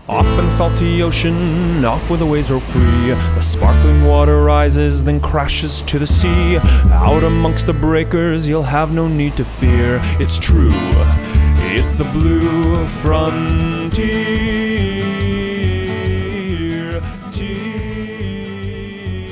Off in the salty ocean, off where the waves roll free. The sparkling water rises, then crashes to the sea. Out amongst the breakers, you'll have no need to fear. It's true, it's the blue frontier.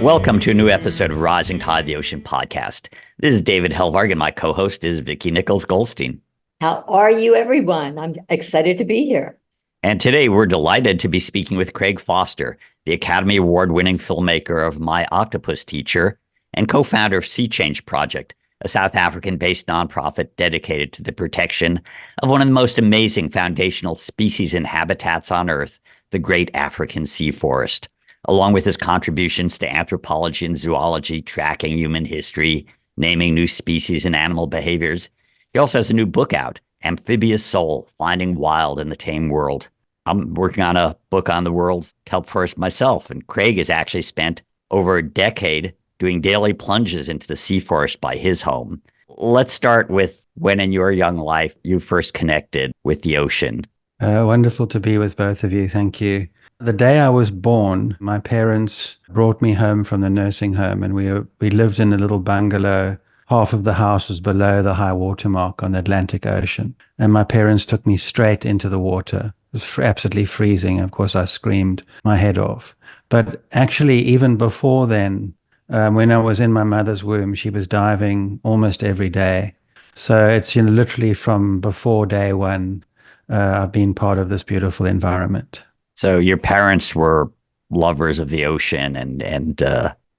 Welcome to a new episode of Rising Tide, the Ocean podcast. This is David Helvarg, and my co-host is Vicki Nichols Goldstein. How are you, everyone? I'm excited to be here. And today we're delighted to be speaking with Craig Foster, the Academy Award-winning filmmaker of My Octopus Teacher and co-founder of Sea Change Project, a South African-based nonprofit dedicated to the protection of one of the most amazing foundational species and habitats on Earth, the Great African Seaforest. Along with his contributions to anthropology and zoology, tracking human history, naming new species and animal behaviors, he also has a new book out, Amphibious Soul, Finding Wild in the Tame World. I'm working on a book on the world's kelp forest myself, and Craig has actually spent over a decade doing daily plunges into the sea forest by his home. Let's start with when in your young life you first connected with the ocean. Wonderful to be with both of you. Thank you. The day I was born, my parents brought me home from the nursing home, and we lived in a little bungalow. Half of the house was below the high water mark on the Atlantic Ocean. And my parents took me straight into the water. It was absolutely freezing. Of course, I screamed my head off. But actually, even before then, when I was in my mother's womb, she was diving almost every day. So it's literally from before day one, I've been part of this beautiful environment. So your parents were lovers of the ocean and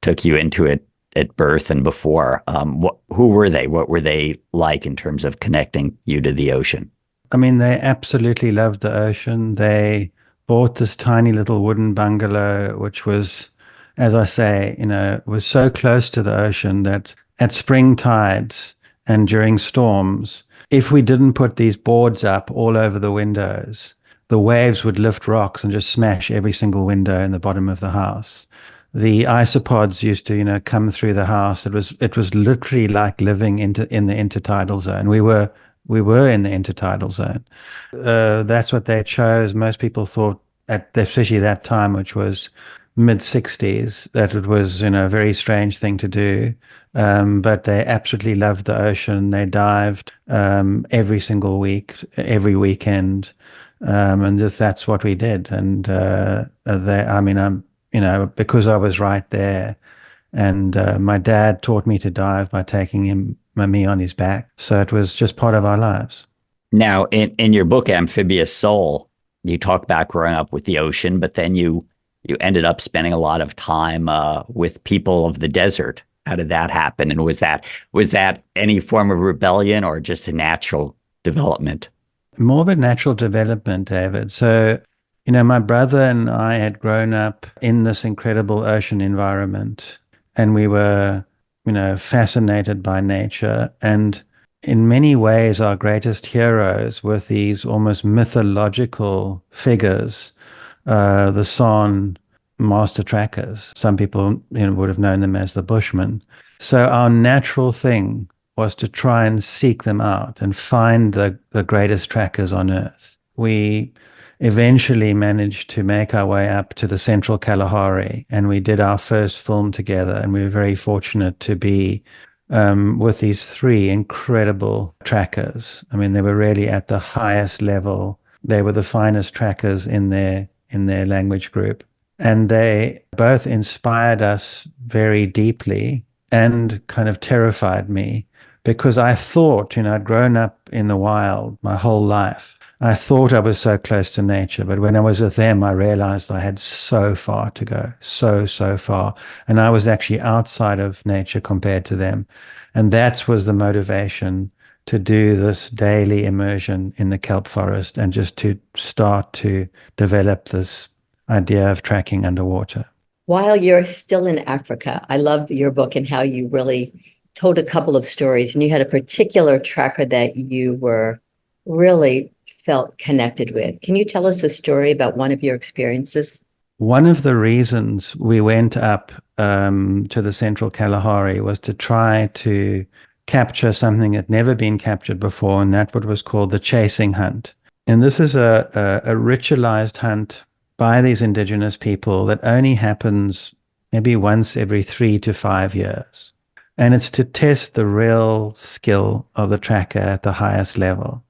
took you into it at birth and before. Who were they? What were they like in terms of connecting you to the ocean? I mean, they absolutely loved the ocean. They bought this tiny little wooden bungalow, which was, as I say, was so close to the ocean that at spring tides and during storms, if we didn't put these boards up all over the windows, the waves would lift rocks and just smash every single window in the bottom of the house. The isopods used to, come through the house. It was literally like living in the intertidal zone. We were in the intertidal zone. That's what they chose. Most people thought, especially that time, which was mid-60s, that it was a very strange thing to do. But they absolutely loved the ocean. They dived every single week, every weekend, and that's what we did. And because I was right there, and my dad taught me to dive by taking me on his back. So it was just part of our lives. Now, in your book, Amphibious Soul, you talk about growing up with the ocean, but then you ended up spending a lot of time with people of the desert. How did that happen? And was that any form of rebellion or just a natural development? More of a natural development, David. So, my brother and I had grown up in this incredible ocean environment, and we were fascinated by nature. And in many ways, our greatest heroes were these almost mythological figures, the San master trackers. Some people would have known them as the Bushmen. So our natural thing was to try and seek them out and find the greatest trackers on Earth. We eventually managed to make our way up to the Central Kalahari, and we did our first film together, and we were very fortunate to be with these three incredible trackers. I mean, they were really at the highest level. They were the finest trackers in their language group, and they both inspired us very deeply and kind of terrified me, because I thought, I'd grown up in the wild my whole life. I thought I was so close to nature, but when I was with them, I realized I had so far to go, so far. And I was actually outside of nature compared to them. And that was the motivation to do this daily immersion in the kelp forest and just to start to develop this idea of tracking underwater. While you're still in Africa, I loved your book and how you really told a couple of stories. And you had a particular tracker that you were really felt connected with. Can you tell us a story about one of your experiences? One of the reasons we went up to the Central Kalahari was to try to capture something that had never been captured before, and that what was called the chasing hunt. And this is a ritualized hunt by these indigenous people that only happens maybe once every 3 to 5 years. And it's to test the real skill of the tracker at the highest level.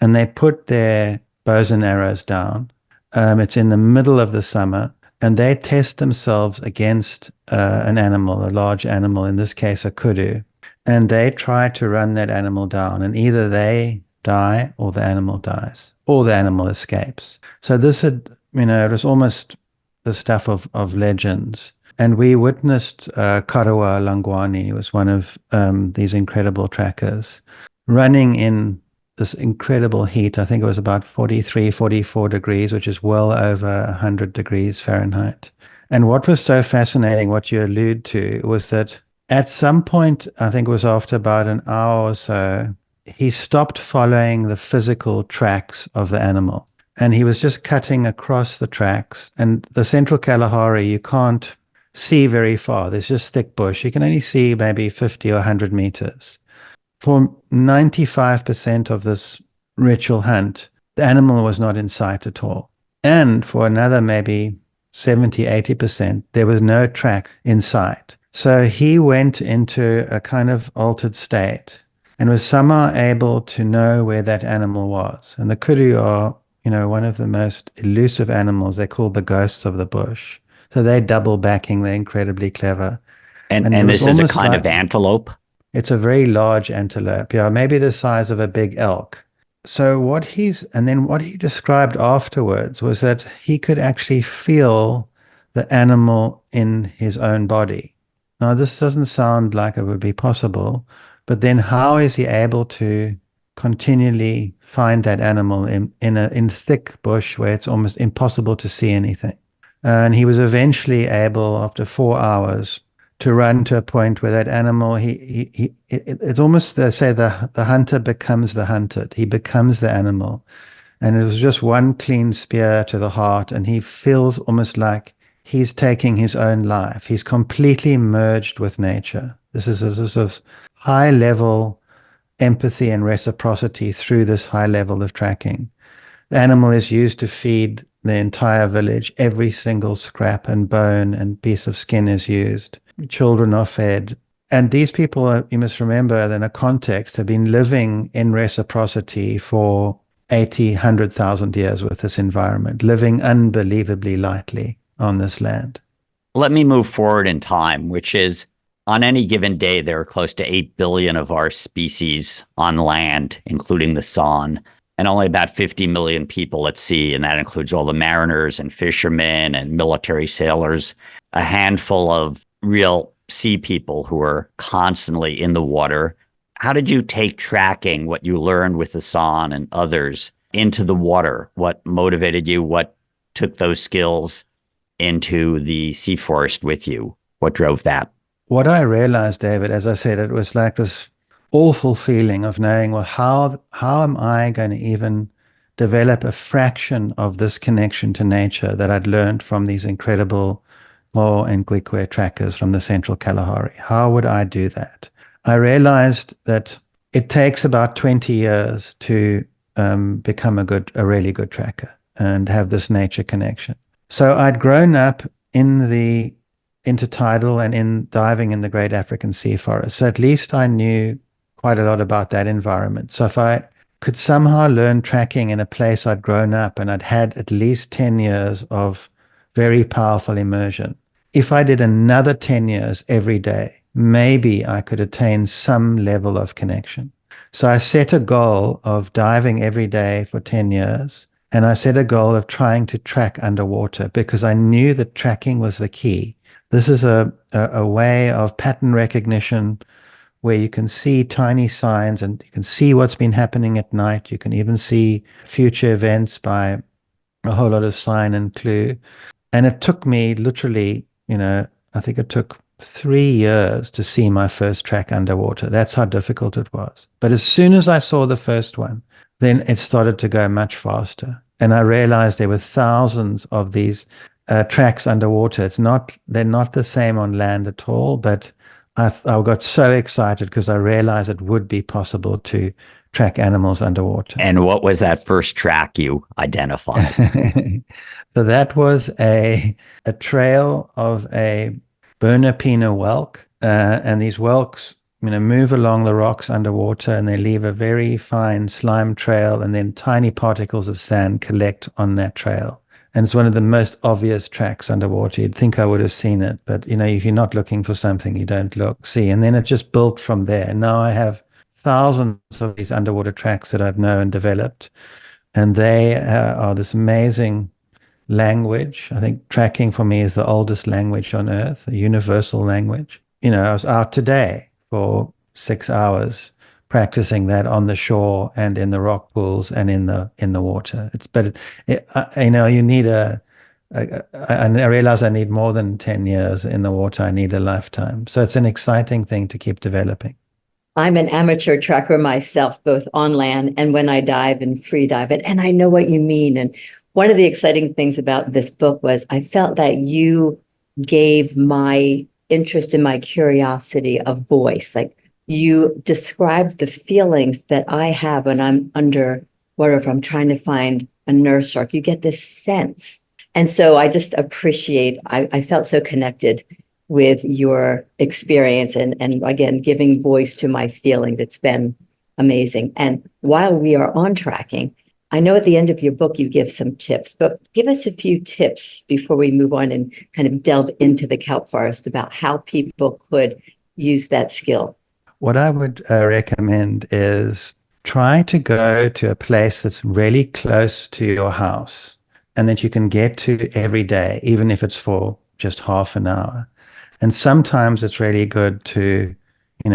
And they put their bows and arrows down. It's in the middle of the summer, and they test themselves against an animal, a large animal, in this case, a kudu. And they try to run that animal down, and either they die or the animal dies or the animal escapes. So this had, it was almost the stuff of legends. And we witnessed Karawa Langwani, who was one of these incredible trackers, running in this incredible heat. I think it was about 43, 44 degrees, which is well over 100 degrees Fahrenheit. And what was so fascinating, what you allude to, was that at some point, I think it was after about an hour or so, he stopped following the physical tracks of the animal. And he was just cutting across the tracks. And the Central Kalahari, you can't see very far. There's just thick bush. You can only see maybe 50 or 100 meters. For 95% of this ritual hunt, the animal was not in sight at all. And for another maybe 70, 80%, there was no track in sight. So he went into a kind of altered state and was somehow able to know where that animal was. And the kudu are, one of the most elusive animals. They're called the ghosts of the bush. So they're double backing. They're incredibly clever. And this is a kind of antelope? It's a very large antelope. Yeah, maybe the size of a big elk. So what he described afterwards was that he could actually feel the animal in his own body. Now, this doesn't sound like it would be possible, but then how is he able to continually find that animal in thick bush where it's almost impossible to see anything? And he was eventually able, after 4 hours, to run to a point where that animal, it's almost, they say, the hunter becomes the hunted. He becomes the animal. And it was just one clean spear to the heart, and he feels almost like he's taking his own life. He's completely merged with nature. This is a sort of high level empathy and reciprocity through this high level of tracking. The animal is used to feed the entire village. Every single scrap and bone and piece of skin is used. Children are fed. And these people, you must remember, in a context, have been living in reciprocity for 80, 100,000 years with this environment, living unbelievably lightly on this land. Let me move forward in time, which is on any given day, there are close to 8 billion of our species on land, including the swan, and only about 50 million people at sea. And that includes all the mariners and fishermen and military sailors, a handful of real sea people who are constantly in the water. How did you take tracking what you learned with the swan and others into the water? What motivated you? What took those skills into the sea forest with you? What drove that? What I realized, David, as I said, it was like this awful feeling of knowing, well, how am I going to even develop a fraction of this connection to nature that I'd learned from these incredible Mo and Glikwe trackers from the Central Kalahari? How would I do that? I realized that it takes about 20 years to become a really good tracker and have this nature connection. So I'd grown up in the intertidal and in diving in the Great African Seaforest. So at least I knew quite a lot about that environment. So if I could somehow learn tracking in a place I'd grown up and I'd had at least 10 years of very powerful immersion, if I did another 10 years every day, maybe I could attain some level of connection. So I set a goal of diving every day for 10 years. And I set a goal of trying to track underwater because I knew that tracking was the key. This is a way of pattern recognition where you can see tiny signs and you can see what's been happening at night. You can even see future events by a whole lot of sign and clue. And it took me literally, I think it took 3 years to see my first track underwater. That's how difficult it was. But as soon as I saw the first one, then it started to go much faster. And I realized there were thousands of these tracks underwater. They're not the same on land at all, but I got so excited because I realized it would be possible to track animals underwater. And what was that first track you identified? So that was a trail of a Bernapina whelk, and these whelks, move along the rocks underwater, and they leave a very fine slime trail, and then tiny particles of sand collect on that trail. And it's one of the most obvious tracks underwater. You'd think I would have seen it, but if you're not looking for something, you don't see. And then it just built from there. Now I have thousands of these underwater tracks that I've known and developed, and they are this amazing language. I think tracking for me is the oldest language on earth, a universal language. I was out today for 6 hours practicing that on the shore and in the rock pools and in the water. You need I realize I need more than 10 years in the water. I need a lifetime. So it's an exciting thing to keep developing. I'm an amateur tracker myself, both on land and when I dive and free dive it. And I know what you mean. And one of the exciting things about this book was I felt that you gave my interest and my curiosity a voice. Like, you described the feelings that I have when I'm underwater, if I'm trying to find a nurse shark. You get this sense. And so I just appreciate, I felt so connected with your experience and again, giving voice to my feelings. It's been amazing. And while we are on tracking, I know at the end of your book, you give some tips, but give us a few tips before we move on and kind of delve into the kelp forest about how people could use that skill. What I would recommend is try to go to a place that's really close to your house and that you can get to every day, even if it's for just half an hour. And sometimes it's really good to,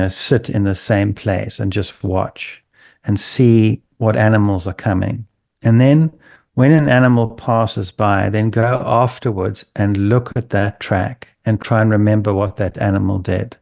sit in the same place and just watch and see what animals are coming. And then when an animal passes by, then go afterwards and look at that track and try and remember what that animal did.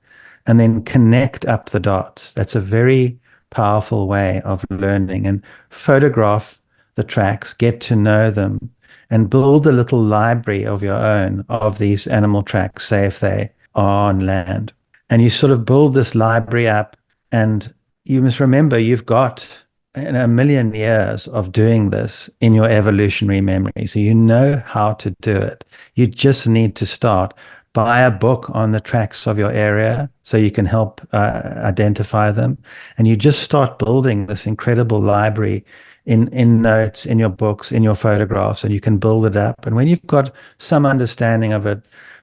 And then connect up the dots. That's a very powerful way of learning. And photograph the tracks, get to know them, and build a little library of your own of these animal tracks, say if they are on land. And you sort of build this library up, and you must remember you've got a million years of doing this in your evolutionary memory. So you know how to do it. You just need to start. Buy a book on the tracks of your area so you can help identify them. And you just start building this incredible library in notes, in your books, in your photographs, and you can build it up. And when you've got some understanding of it,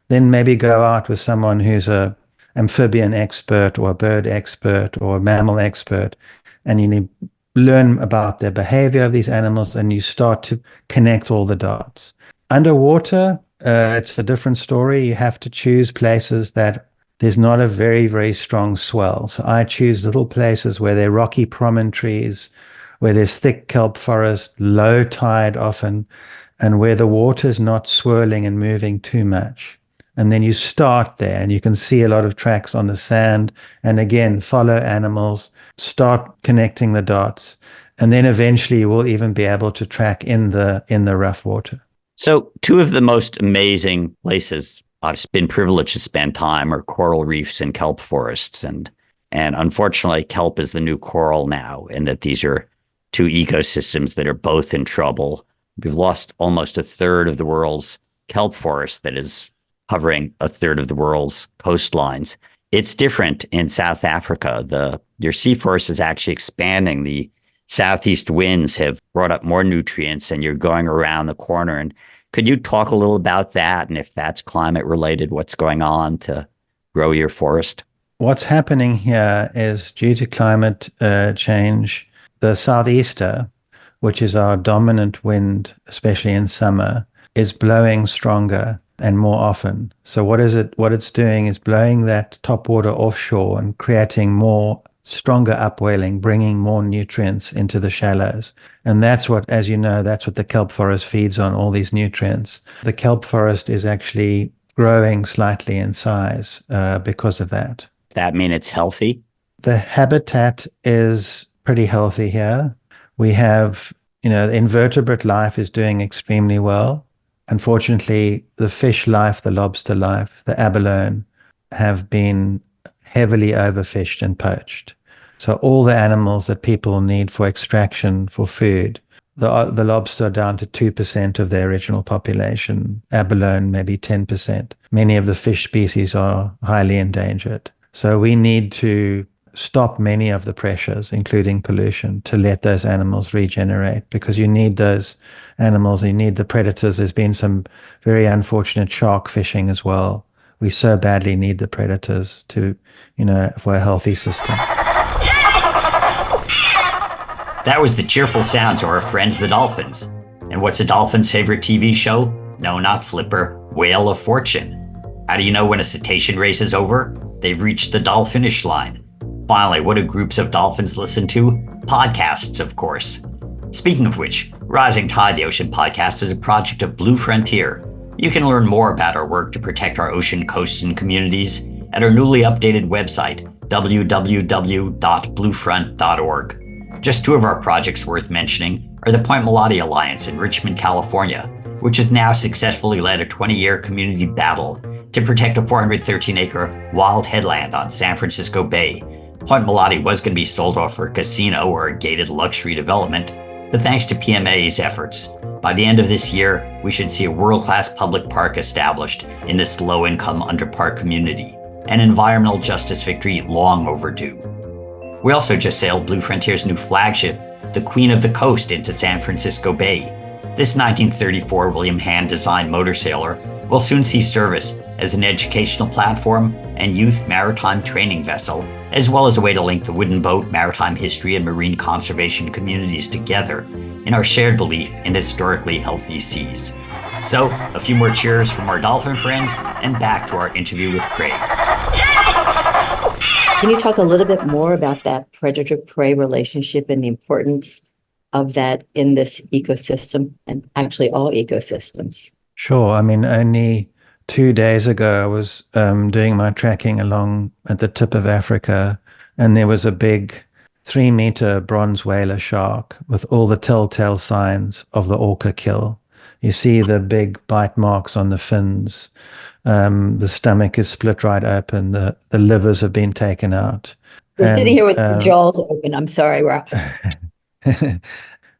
then maybe go out with someone who's a amphibian expert or a bird expert or a mammal expert, and you learn about the behavior of these animals, and you start to connect all the dots. Underwater, it's a different story. You have to choose places that there's not a very, very strong swell. So I choose little places where there are rocky promontories, where there's thick kelp forest, low tide often, and where the water's not swirling and moving too much. And then you start there, and you can see a lot of tracks on the sand. And again, follow animals, start connecting the dots, and then eventually you will even be able to track in the rough water. So two of the most amazing places I've been privileged to spend time are coral reefs and kelp forests. And unfortunately, kelp is the new coral now, and that these are two ecosystems that are both in trouble. We've lost almost a third of the world's kelp forest that is covering a third of the world's coastlines. It's different in South Africa. Your sea forest is actually expanding. The southeast winds have brought up more nutrients, and you're going around the corner. And could you talk a little about that, and if that's climate related, what's going on to grow your forest? What's happening here is due to climate change, the southeaster, which is our dominant wind, especially in summer, is blowing stronger and more often. So what it's doing is blowing that top water offshore and creating more stronger upwelling, bringing more nutrients into the shallows. And that's what, as you know, that's what the kelp forest feeds on, all these nutrients. The kelp forest is actually growing slightly in size because of that. Does that mean it's healthy? The habitat is pretty healthy here. We have, the invertebrate life is doing extremely well. Unfortunately, the fish life, the lobster life, the abalone have been heavily overfished and poached. So all the animals that people need for extraction for food, the lobster are down to 2% of their original population, abalone maybe 10%. Many of the fish species are highly endangered. So we need to stop many of the pressures, including pollution, to let those animals regenerate, because you need those animals, you need the predators. There's been some very unfortunate shark fishing as well. We so badly need the predators to, for a healthy system. That was the cheerful sounds of our friends the dolphins. And what's a dolphin's favorite TV show? No, not Flipper, Whale of Fortune. How do you know when a cetacean race is over? They've reached the dolphinish line. Finally, what do groups of dolphins listen to? Podcasts, of course. Speaking of which, Rising Tide, the Ocean Podcast, is a project of Blue Frontier. You can learn more about our work to protect our ocean coasts and communities at our newly updated website, www.bluefront.org. Just two of our projects worth mentioning are the Point Melati Alliance in Richmond, California, which has now successfully led a 20-year community battle to protect a 413-acre wild headland on San Francisco Bay. Point Melati was going to be sold off for a casino or a gated luxury development, but thanks to PMA's efforts, by the end of this year, we should see a world-class public park established in this low-income underpark community, an environmental justice victory long overdue. We also just sailed Blue Frontier's new flagship, the Queen of the Coast, into San Francisco Bay. This 1934 William Hand-designed motor sailor will soon see service as an educational platform and youth maritime training vessel, as well as a way to link the wooden boat, maritime history, and marine conservation communities together in our shared belief in historically healthy seas. So, a few more cheers from our dolphin friends, and back to our interview with Craig. Can you talk a little bit more about that predator-prey relationship and the importance of that in this ecosystem, and actually all ecosystems? Sure. I mean, only 2 days ago, I was doing my tracking along at the tip of Africa, and there was a big 3-meter bronze whaler shark with all the telltale signs of the orca kill. You see the big bite marks on the fins. The stomach is split right open. The livers have been taken out. We're sitting here with the jaws open. I'm sorry, Rob.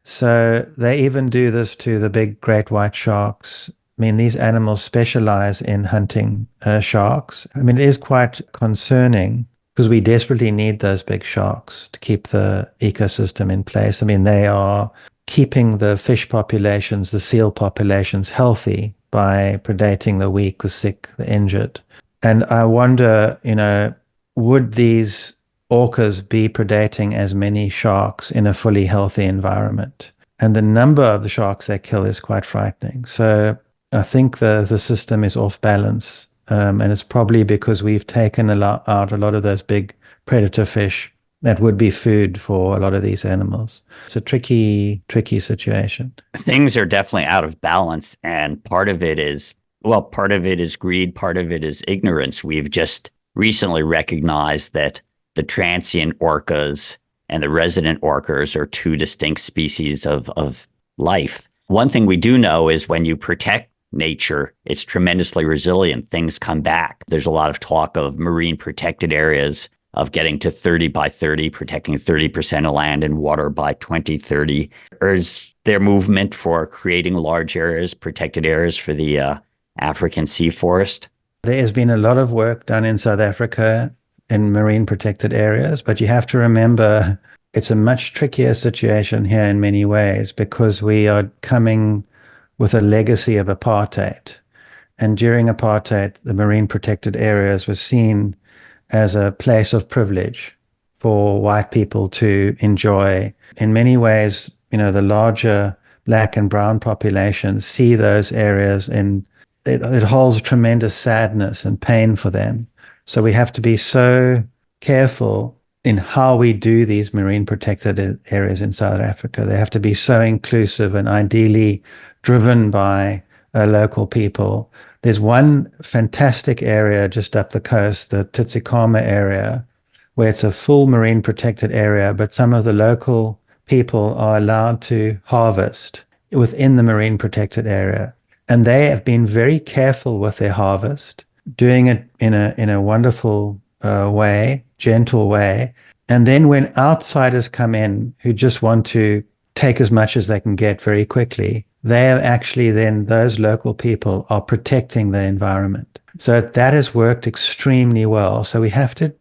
So they even do this to the big great white sharks. I mean, these animals specialize in hunting sharks. I mean, it is quite concerning because we desperately need those big sharks to keep the ecosystem in place. I mean, they are keeping the fish populations, the seal populations healthy by predating the weak, the sick, the injured. And I wonder, would these orcas be predating as many sharks in a fully healthy environment? And the number of the sharks they kill is quite frightening. So I think the system is off balance. And it's probably because we've taken out a lot of those big predator fish that would be food for a lot of these animals. It's a tricky situation. Things are definitely out of balance, and part of it is greed, part of it is ignorance. We've just recently recognized that the transient orcas and the resident orcas are two distinct species of life. One thing we do know is when you protect nature, it's tremendously resilient. Things come back. There's a lot of talk of marine protected areas, of getting to 30 by 30, protecting 30% of land and water by 2030. Or is there movement for creating large areas, protected areas for the African seaforest? There has been a lot of work done in South Africa in marine protected areas, but you have to remember it's a much trickier situation here in many ways because we are coming with a legacy of apartheid. And during apartheid, the marine protected areas were seen as a place of privilege for white people to enjoy. In many ways, the larger black and brown populations see those areas and it holds tremendous sadness and pain for them. So we have to be so careful in how we do these marine protected areas in South Africa. They have to be so inclusive and ideally driven by local people. There's one fantastic area just up the coast, the Tsitsikamma area, where it's a full marine protected area, but some of the local people are allowed to harvest within the marine protected area. And they have been very careful with their harvest, doing it in a wonderful way, gentle way. And then when outsiders come in who just want to take as much as they can get very quickly, they are actually then, those local people are protecting the environment. So that has worked extremely well. So we have to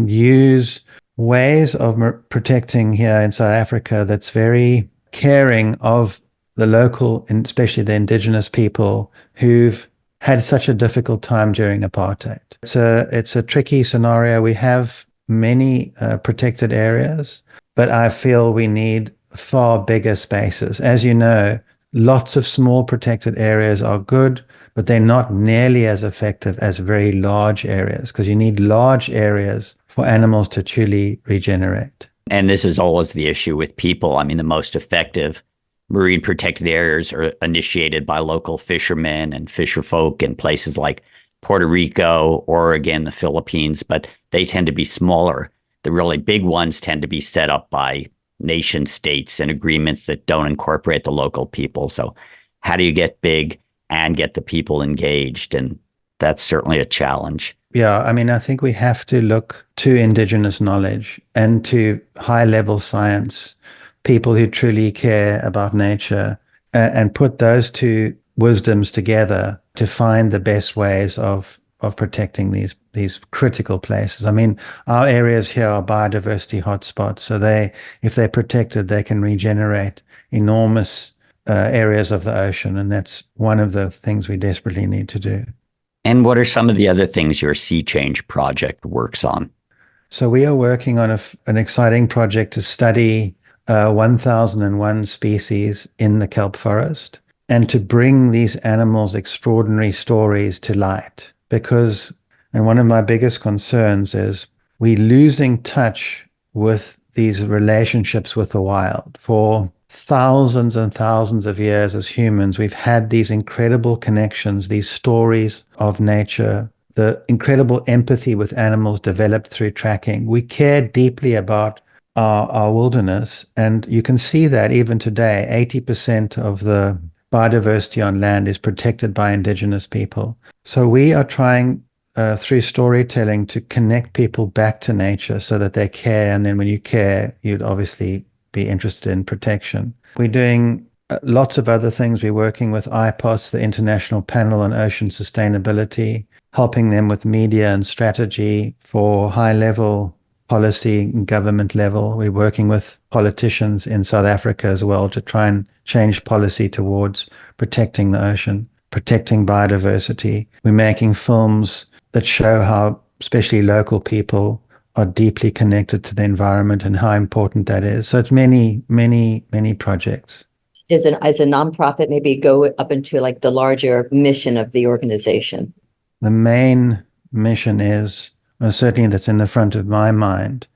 use ways of protecting here in South Africa that's very caring of the local, and especially the indigenous people who've had such a difficult time during apartheid. It's a tricky scenario. We have many protected areas, but I feel we need far bigger spaces. As you know, lots of small protected areas are good, but they're not nearly as effective as very large areas, because you need large areas for animals to truly regenerate. And this is always the issue with people. I mean, the most effective marine protected areas are initiated by local fishermen and fisherfolk in places like Puerto Rico, Oregon, the Philippines, but they tend to be smaller. The really big ones tend to be set up by nation states and agreements that don't incorporate the local people. So how do you get big and get the people engaged? And that's certainly a challenge. Yeah, I mean, I think we have to look to indigenous knowledge and to high-level science, people who truly care about nature, and put those two wisdoms together to find the best ways of protecting these critical places. I mean, our areas here are biodiversity hotspots, so if they're protected, they can regenerate enormous areas of the ocean, and that's one of the things we desperately need to do. And what are some of the other things your Sea Change project works on? So we are working on an exciting project to study 1001 species in the kelp forest, and to bring these animals' extraordinary stories to light. Because, and one of my biggest concerns is we're losing touch with these relationships with the wild. For thousands and thousands of years as humans, we've had these incredible connections, these stories of nature, the incredible empathy with animals developed through tracking. We care deeply about our wilderness, and you can see that even today, 80% of the biodiversity on land is protected by indigenous people. So we are trying through storytelling to connect people back to nature so that they care. And then when you care, you'd obviously be interested in protection. We're doing lots of other things. We're working with IPOS, the International Panel on Ocean Sustainability, helping them with media and strategy for high-level policy and government level. We're working with politicians in South Africa as well to try and change policy towards protecting the ocean, protecting biodiversity. We're making films that show how especially local people are deeply connected to the environment and how important that is. So it's many, many, many projects. As a nonprofit, maybe go up into like the larger mission of the organization. The main mission is, certainly that's in the front of my mind,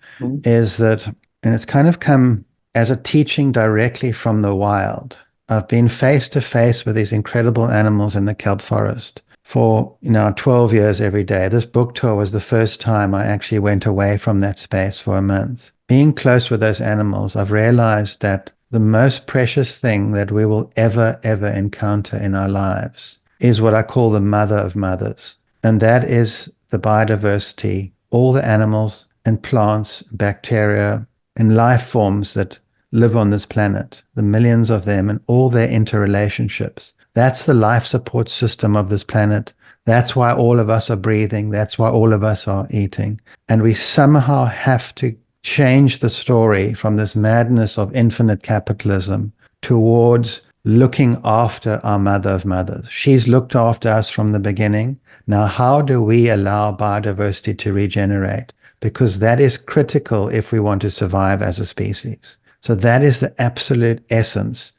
is that, and it's kind of come as a teaching directly from the wild. I've been face to face with these incredible animals in the kelp forest for 12 years every day. This book tour was the first time I actually went away from that space for a month. Being close with those animals, I've realized that the most precious thing that we will ever encounter in our lives is what I call the mother of mothers. And that is the biodiversity, all the animals and plants, bacteria, and life forms that live on this planet, the millions of them and all their interrelationships. That's the life support system of this planet. That's why all of us are breathing. That's why all of us are eating. And we somehow have to change the story from this madness of infinite capitalism towards looking after our mother of mothers. She's looked after us from the beginning. Now, how do we allow biodiversity to regenerate? Because that is critical if we want to survive as a species. So that is the absolute essence.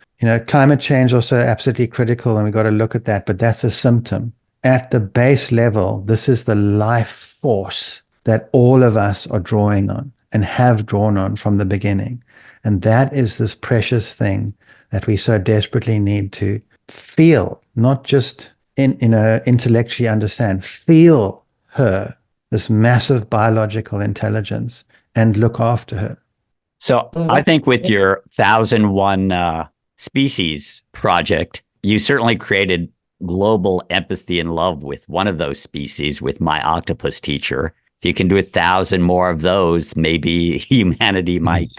Climate change also absolutely critical, and we've got to look at that, but that's a symptom. At the base level, this is the life force that all of us are drawing on and have drawn on from the beginning. And that is this precious thing that we so desperately need to feel, not just intellectually understand, feel her, this massive biological intelligence, and look after her. So I think with your 1001 species project, you certainly created global empathy and love with one of those species, with My Octopus Teacher. if you can do 1,000 more of those, maybe humanity might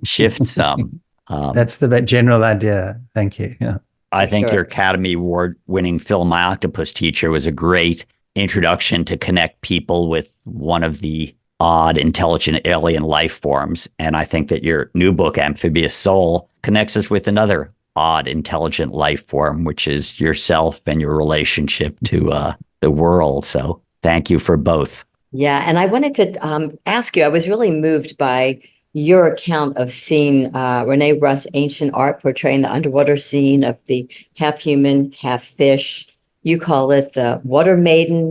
shift some. That's the general idea. Thank you. Yeah. I think sure. your Academy Award-winning film, My Octopus Teacher, was a great introduction to connect people with one of the odd, intelligent alien life forms. And I think that your new book, Amphibious Soul, connects us with another odd, intelligent life form, which is yourself and your relationship to the world. So thank you for both. Yeah, and I wanted to ask you, I was really moved by your account of seeing Rene Russ' ancient art portraying the underwater scene of the half human, half fish. You call it the water maiden,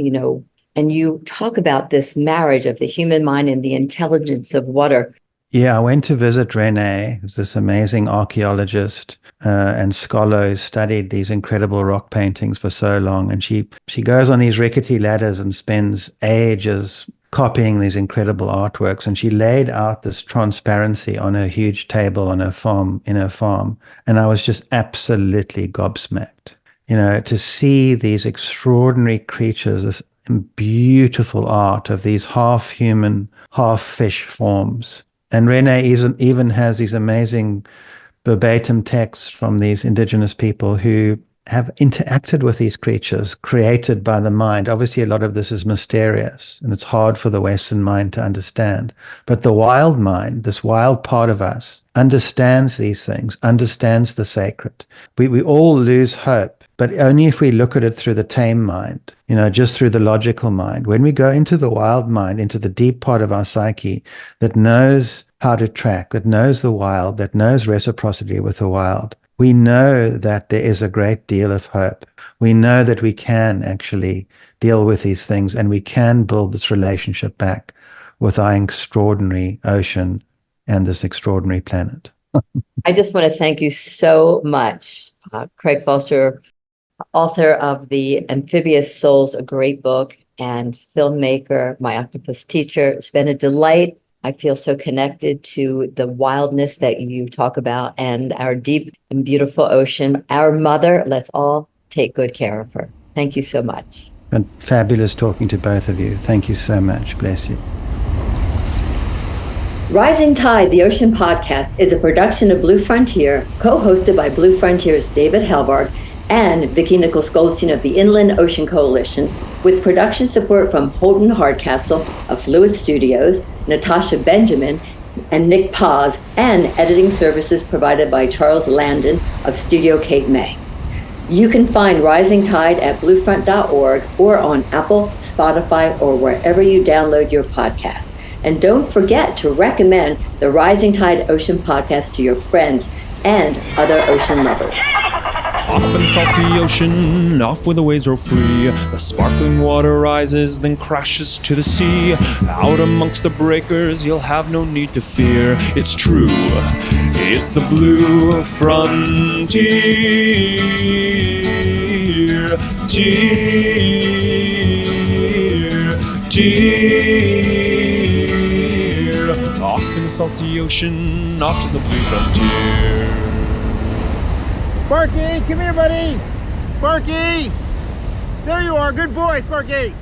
and you talk about this marriage of the human mind and the intelligence of water. Yeah, I went to visit Rene, who's this amazing archaeologist and scholar who studied these incredible rock paintings for so long. And she goes on these rickety ladders and spends ages copying these incredible artworks. And she laid out this transparency on her huge table on her farm, in her farm. And I was just absolutely gobsmacked, to see these extraordinary creatures, this beautiful art of these half human, half fish forms. And Rene even has these amazing verbatim texts from these indigenous people who have interacted with these creatures created by the mind. Obviously, a lot of this is mysterious and it's hard for the Western mind to understand. But the wild mind, this wild part of us, understands these things, understands the sacred. We all lose hope, but only if we look at it through the tame mind, just through the logical mind. When we go into the wild mind, into the deep part of our psyche that knows how to track, that knows the wild, that knows reciprocity with the wild, we know that there is a great deal of hope. We know that we can actually deal with these things and we can build this relationship back with our extraordinary ocean and this extraordinary planet. I just want to thank you so much, Craig Foster, author of the Amphibious Souls, a great book, and filmmaker, My Octopus Teacher. It's been a delight. I feel so connected to the wildness that you talk about and our deep and beautiful ocean. Our mother, let's all take good care of her. Thank you so much. And fabulous talking to both of you. Thank you so much. Bless you. Rising Tide, the Ocean Podcast, is a production of Blue Frontier, co-hosted by Blue Frontier's David Helvarg and Vicki Nichols Goldstein of the Inland Ocean Coalition, with production support from Holden Hardcastle of Fluid Studios, Natasha Benjamin, and Nick Paz, and editing services provided by Charles Landon of Studio Cape May. You can find Rising Tide at bluefront.org or on Apple, Spotify, or wherever you download your podcast. And don't forget to recommend the Rising Tide Ocean Podcast to your friends and other ocean lovers. Off in the salty ocean, off where the waves roll free. The sparkling water rises, then crashes to the sea. Out amongst the breakers, you'll have no need to fear. It's true, it's the Blue Frontier. Off in the salty ocean, off to the Blue Frontier. Sparky, come here, buddy. Sparky! There you are. Good boy, Sparky.